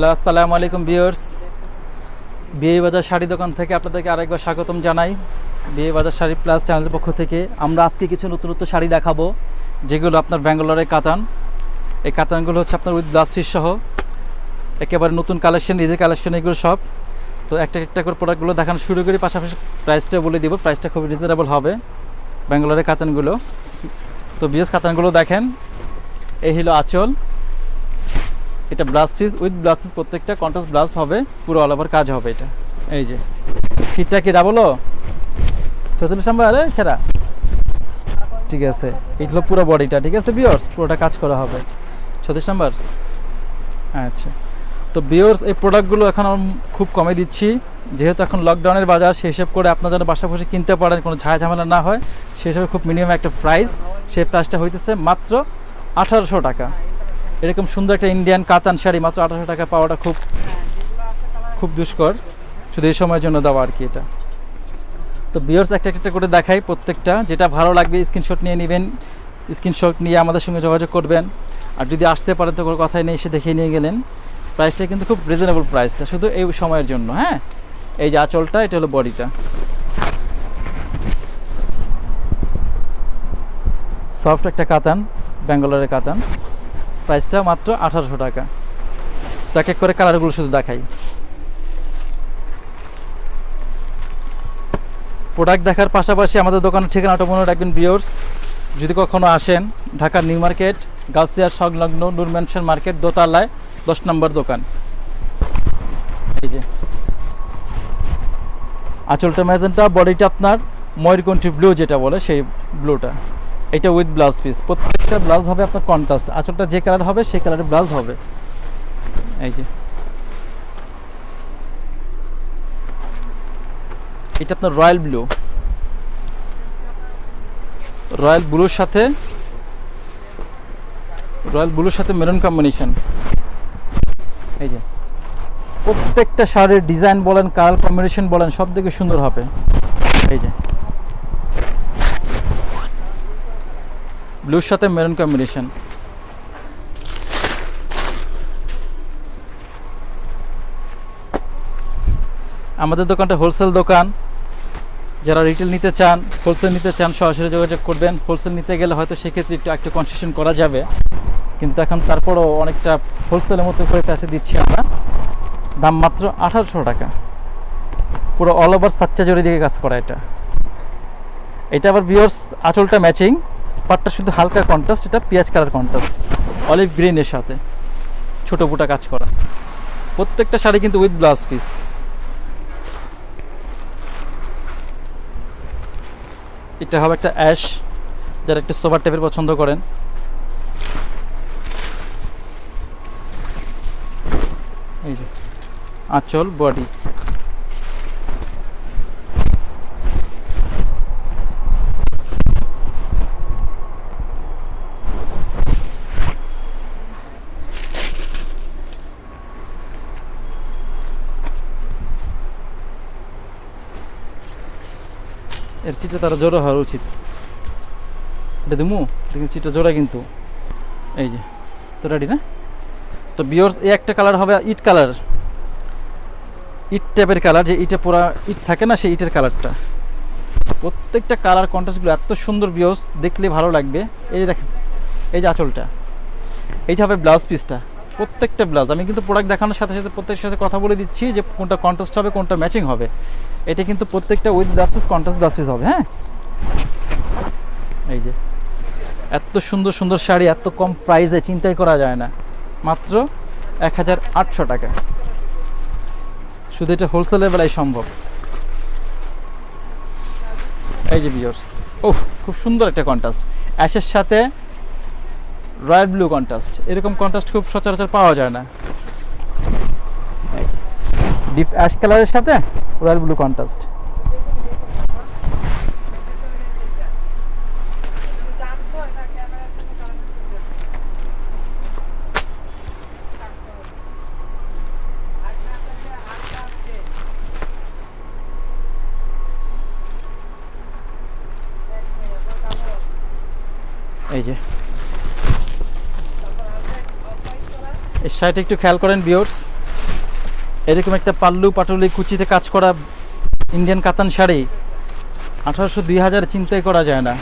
Hello, আসসালামু আলাইকুম viewers. বিয়ে বাজার শাড়ি দোকান থেকে আপনাদেরকে আরেকবার স্বাগতম জানাই। বিয়ে বাজার শাড়ি প্লাস চ্যানেলের পক্ষ থেকে আমরা আজকে কিছু নতুন নতুন শাড়ি দেখাবো, যেগুলো আপনার ব্যাঙ্গালোরের কাতান। এই কাতানগুলো হচ্ছে আপনার উইথ ব্লাউজ পিস সহ, একেবারে নতুন কালেকশন, ঈদের কালেকশন এগুলো সব। তো একটা একটা করে প্রোডাক্টগুলো দেখানো শুরু করি, পাশাপাশি প্রাইসটা বলে দিব। প্রাইসটা খুব রিজনেবল হবে ব্যাঙ্গালোরের কাতানগুলো। তো ভিউয়ার্স, কাতানগুলো দেখেন। এই হলো আঁচল, এটা blouse piece with blouse piece, প্রত্যেকটা কন্ট্রাস্ট ব্লাউজ হবে, পুরো অল ওভার কাজ হবে এটা। এই যে শীতটা কি ডাবলো 44 নাম্বার, আরে ছেড়া, ঠিক আছে। এটা হলো পুরো বডিটা, ঠিক আছে ভিউয়ার্স, পুরোটা কাজ করা হবে 36 নাম্বার। আচ্ছা, তো ভিউয়ার্স এই প্রোডাক্টগুলো এখন খুব কমে দিচ্ছি, যেহেতু এখন লকডাউনের বাজার, সেই হিসেব করে আপনার যেন বাসা বসে কিনতে পারেন, কোনো ঝামেলা না হয়, সেই হিসাবে খুব মিনিমাম একটা প্রাইস। সেই প্রাইসটা হইতেছে মাত্র 1800 টাকা। এরকম সুন্দর একটা ইন্ডিয়ান কাতান শাড়ি মাত্র 1800 টাকা পাওয়াটা খুব দুষ্কর, শুধু এই সময়ের জন্য দেওয়া আর কি এটা। তো ভিউয়ার্স একটা একটা করে দেখাই, প্রত্যেকটা যেটা ভালো লাগবে স্ক্রিনশট নিয়ে নেবেন, স্ক্রিনশট নিয়ে আমাদের সঙ্গে যোগাযোগ করবেন। আর যদি আসতে পারেন তো কোনো কথাই নেই, এসে দেখে নিয়ে গেলেন। প্রাইসটা কিন্তু খুব রিজনেবল প্রাইসটা, শুধু এই সময়ের জন্য। হ্যাঁ, এই যে আঁচলটা, এটা হলো বডিটা, সফট একটা কাতান, ব্যাঙ্গালোরের কাতান। প্রাইসটা মাত্র 1800 টাকা। তো এক এক করে কালারগুলো শুধু দেখাই। প্রোডাক্ট দেখার পাশাপাশি আমাদের দোকানের ঠিকানাটা মনে রাখবেন ভিউয়ার্স। যদি কখনো আসেন, ঢাকার নিউ মার্কেট গাউসিয়ার সংলগ্ন নূর ম্যানশন মার্কেট দোতলায় 10 নম্বর দোকান। এই যে আঁচলটা ম্যাজেন্টা, বডিটা আপনার ময়ূরকণ্ঠী ব্লু যেটা বলে, সেই ব্লুটা। এটা উইথ ব্লাউজ পিস, প্রত্যেকটা ব্লাউজ হবে আপনার কন্ট্রাস্ট। আঁচলটা যে কালার হবে সেই কালারের ব্লাউজ হবে। এই যে এটা আপনার রয়্যাল ব্লুর সাথে মেরুন কম্বিনেশন। এই যে প্রত্যেকটা শাড়ির ডিজাইন বলেন, কালার কম্বিনেশন বলেন, সব থেকে সুন্দর হবে। এই যে ব্লুর সাথে মেরুন কম্বিনেশন। আমাদের দোকানটা হোলসেল দোকান, যারা রিটেল নিতে চান, হোলসেল নিতে চান, সরাসরি যোগাযোগ করবেন। হোলসেল নিতে গেলে হয়তো সেক্ষেত্রে একটু কনসেশন করা যাবে, কিন্তু এখন তারপরও অনেকটা হোলসেলের মতো করে কাছে দিচ্ছি আমরা। দাম মাত্র 1800 টাকা, পুরো অল ওভার সাচ্চা জড়ি দিকে কাজ করা এটা আবার ভিউয়ার্স আঁচলটা ম্যাচিং, পাটটা শুধু হালকা কন্ট্রাস্ট, এটা পেঁয়াজ কালার কন্ট্রাস্ট অলিভ গ্রিনের সাথে ছোটো বুটা কাজ করা। প্রত্যেকটা শাড়ি কিন্তু উইথ ব্লাউজ পিস। এটা হবে একটা অ্যাশ, যারা একটু সোবার টাইপের পছন্দ করেন। এই যে আঁচল, বডি। এর চিটা তারা জোড়া হওয়া উচিত, এটা দিমু, চিটা জোড়া কিন্তু। এই যে তো রেডি না? তো ভিউয়ার্স এই একটা কালার হবে ইট কালার, ইট টাইপের কালার, যে ইটে পুরা ইট থাকে না, সেই ইটের কালারটা। প্রত্যেকটা কালার কন্ট্রাস্টগুলো এত সুন্দর ভিউয়ার্স, দেখলে ভালো লাগবে। এই যে দেখেন, এই যে আঁচলটা, এইটা হবে ব্লাউজ পিসটা। প্রত্যেকটা ব্লাউজ আমি কিন্তু প্রোডাক্ট দেখানোর সাথে সাথে প্রত্যেকের সাথে কথা বলে দিচ্ছি যে কোনটা কন্ট্রাস্ট হবে, কোনটা ম্যাচিং হবে। এটা কিন্তু প্রত্যেকটা with blouse piece, contrast blouse piece হবে। হ্যাঁ, এই যে এত সুন্দর সুন্দর শাড়ি এত কম প্রাইসে চিন্তাই করা যায় না, মাত্র 1800 টাকা। শুধু এটা হোলসেলের বেলায় সম্ভব। এই যে ভিউয়ার্স, ওহ খুব সুন্দর একটা কন্ট্রাস্ট, অ্যাশের সাথে রয়্যাল ব্লু কন্ট্রাস্ট। এরকম কন্ট্রাস্ট খুব সচরাচর পাওয়া যায় না। ডিপ অ্যাশ কালারের সাথে রয়্যাল ব্লু কন্ট্রাস্ট। এই যে এই শাড়িটা একটু খেয়াল করেন ভিউয়ার্স, এরকম একটা পাল্লু পাটুলি কুচিতে কাজ করা ইন্ডিয়ান কাতান শাড়ি 1800 2000 চিন্তাই করা যায় না,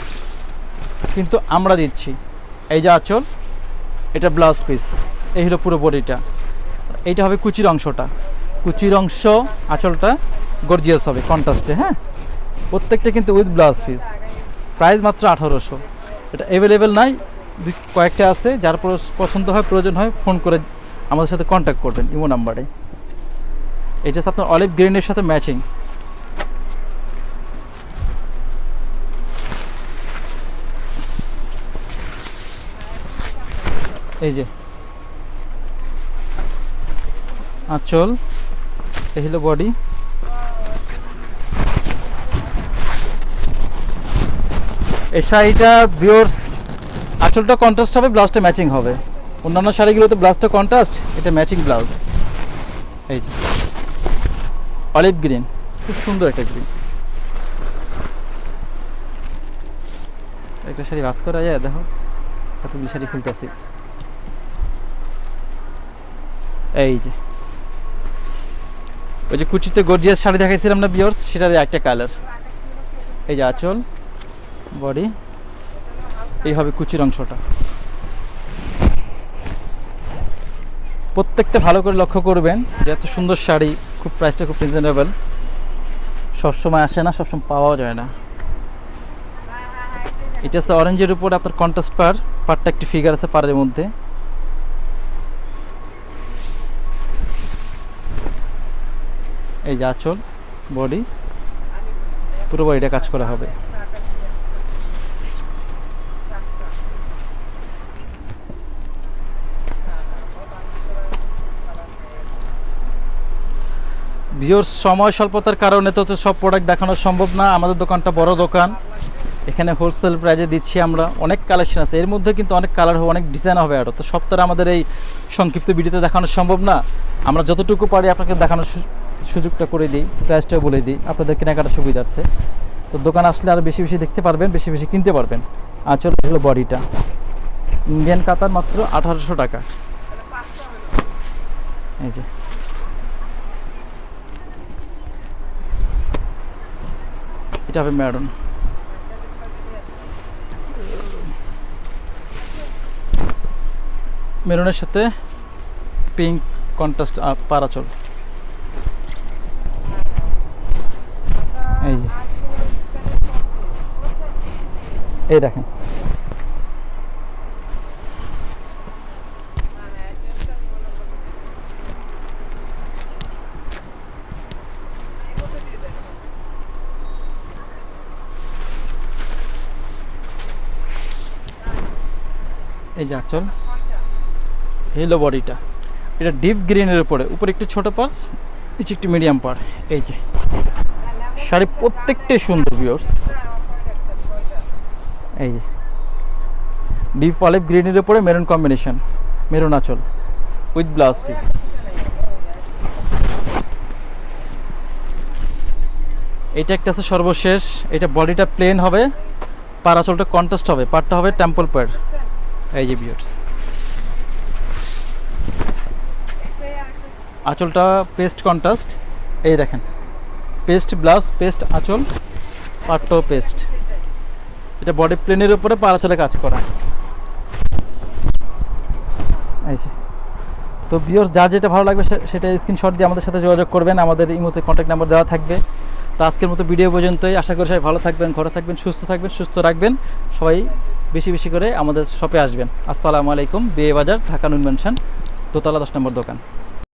কিন্তু আমরা দিচ্ছি। এই যে আঁচল, এটা ব্লাউজ পিস, এই হলো পুরো বডিটা। এইটা হবে কুচির অংশটা, কুচির অংশ, আঁচলটা গর্জিয়াস হবে কন্ট্রাস্টে। হ্যাঁ, প্রত্যেকটা কিন্তু উইথ ব্লাউজ পিস। প্রাইস মাত্র 1800। এটা অ্যাভেলেবেল নাই, কয়েকটা আছে। যার পছন্দ হয়, প্রয়োজন হয়, ফোন করে আমাদের সাথে কন্ট্যাক্ট করবেন ইমো নাম্বারে। এটা আপনার অলিভ গ্রিনের সাথে ম্যাচিং। এই যে আঁচল, এই হলো বডি। এই শাড়িটা ভিউয়ার্স আঁচলটা কন্ট্রাস্ট হবে, ব্লাউজটা ম্যাচিং হবে। অন্যান্য শাড়িগুলোতে ব্লাউজটা কন্ট্রাস্ট, এটা ম্যাচিং ব্লাউজ। এই যে অলিভ গ্রিন, খুব সুন্দর একটা গ্রিন। একটা শাড়ি বাস করা যায়, দেখো কতগুলি শাড়ি খুলতেছি। এই যে ওই যে কুচিতে গর্জিয়াস শাড়ি দেখাইছিলাম না ভিউয়ার্স, সেটার একটা কালার। এই যে আঁচল, বডি, এই হবে কুচির অংশটা। প্রত্যেকটা ভালো করে লক্ষ্য করবেন যে এত সুন্দর শাড়ি, খুব প্রাইসটা খুব রিজনেবল, সবসময় আসে না, সবসময় পাওয়াও যায় না। এটা হচ্ছে অরেঞ্জের উপর আপনার কন্ট্রাস্ট পাড়টা একটি ফিগার আছে পাড়ের মধ্যে। এই যে আঁচল, বডি, পুরো বডিটা কাজ করা হবে। ভিউয়ার্স সময় স্বল্পতার কারণে তো সব প্রোডাক্ট দেখানো সম্ভব না। আমাদের দোকানটা বড় দোকান, এখানে হোলসেল প্রাইজে দিচ্ছি আমরা। অনেক কালেকশন আছে, এর মধ্যে কিন্তু অনেক কালার হবে, অনেক ডিজাইন হবে আরও। তো সপ্তাহে আমাদের এই সংক্ষিপ্ত ভিডিওতে দেখানো সম্ভব না। আমরা যতটুকু পারি আপনাকে দেখানোর সুযোগটা করে দিই, প্রাইসটাও বলে দিই আপনাদের কেনাকাটার সুবিধার্থে। তো দোকান আসলে আরও বেশি বেশি দেখতে পারবেন, বেশি বেশি কিনতে পারবেন। আঁচল হলো বডিটা, ইন্ডিয়ান কাতার মাত্র 1800 টাকা। এই যে এটা হবে ম্যারুন, মেরুনের সাথে পিঙ্ক কন্ট্রাস্ট পারাচল। এই যে এই দেখেন, এই যে আঁচল, হেলো বডিটা। এটা ডিপ গ্রিনের উপরে একটু ছোট পার, নিচে একটু মিডিয়াম পার। এই যে শাড়ি প্রত্যেকটাই সুন্দর ভিউয়ার্স। এই যে ডিপ অলিভ গ্রিনের উপরে মেরুন কম্বিনেশন, মেরুন আঁচল উইথ ব্লাউজ পিস। এটা একটা আছে সর্বশেষ, এটা বডিটা প্লেন হবে, পার আঁচলটা কন্ট্রাস্ট হবে, পারটা হবে টেম্পল পার। এই যে ভিউয়ার্স আঁচলটা পেস্ট কন্ট্রাস্ট। এই দেখেন পেস্ট ব্লাউজ, পেস্ট আঁচল, পাটটাও পেস্ট। এটা বডি প্লেনের উপরে পার আঁচলে কাজ করা। এই যে তো ভিউয়ার্স যার যেটা ভালো লাগবে সেটা স্ক্রিনশট দিয়ে আমাদের সাথে যোগাযোগ করবেন, আমাদের ইমোতে কন্ট্যাক্ট নাম্বার দেওয়া থাকবে। তো আজকের মতো ভিডিও পর্যন্তই। আশা করি সবাই ভালো থাকবেন, ঘরে থাকবেন, সুস্থ রাখবেন। সবাই বেশি বেশি করে আমাদের শপে আসবেন। আসসালামু আলাইকুম। বিয়ে বাজার, ঢাকা নুন মেনশন, দোতলা 10 নম্বর দোকান।